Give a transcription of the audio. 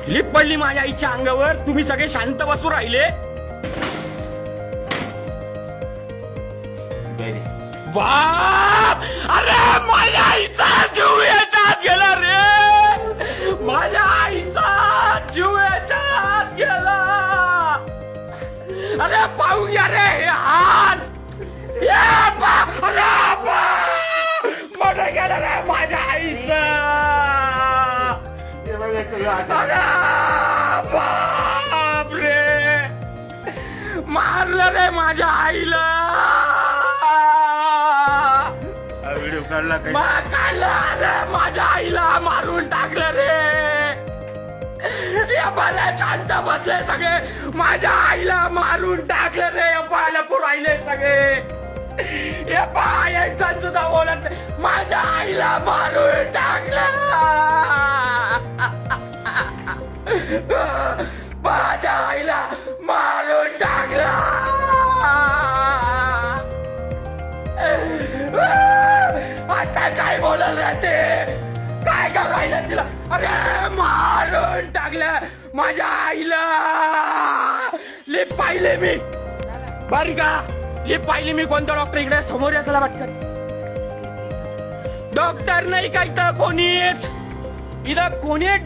Lip पडली माझ्या आईच्या अंगावर. तुम्ही सगळे शांत बसू राहिले. बाप, अरे माझ्या आईचा जीव याच्यात गेला रे. माझ्या आईचा जीव याच्यात गेला. अरे पाहू घ्या रे हे हात. अरे मोठं गेलं रे माझ्या आईचा. अरे बाप रे, मारलं रे माझ्या आईला. व्हिडिओ काढला काय? काढलं माझ्या आईला मारून टाकलं रे. या बऱ्या शांत बसले सगळे. माझ्या आईला मारून टाकलं रे. पाहायला पुरायले सगळे. हे पाय एकजण सुद्धा बोलत नाही. माझ्या आईला मारून टाकलं. माझ्या आईला मारून टाकलं. आता काय बोलल रे ते? काय करायला तिला? अरे मारून टाकलं माझ्या आईला. लिप पाहिले मी बरी का. लिप पाहिली मी. कोणता डॉक्टर इकडे समोर असायला वाटतं. डॉक्टर नाही काय तर कोणीच इथं कोणी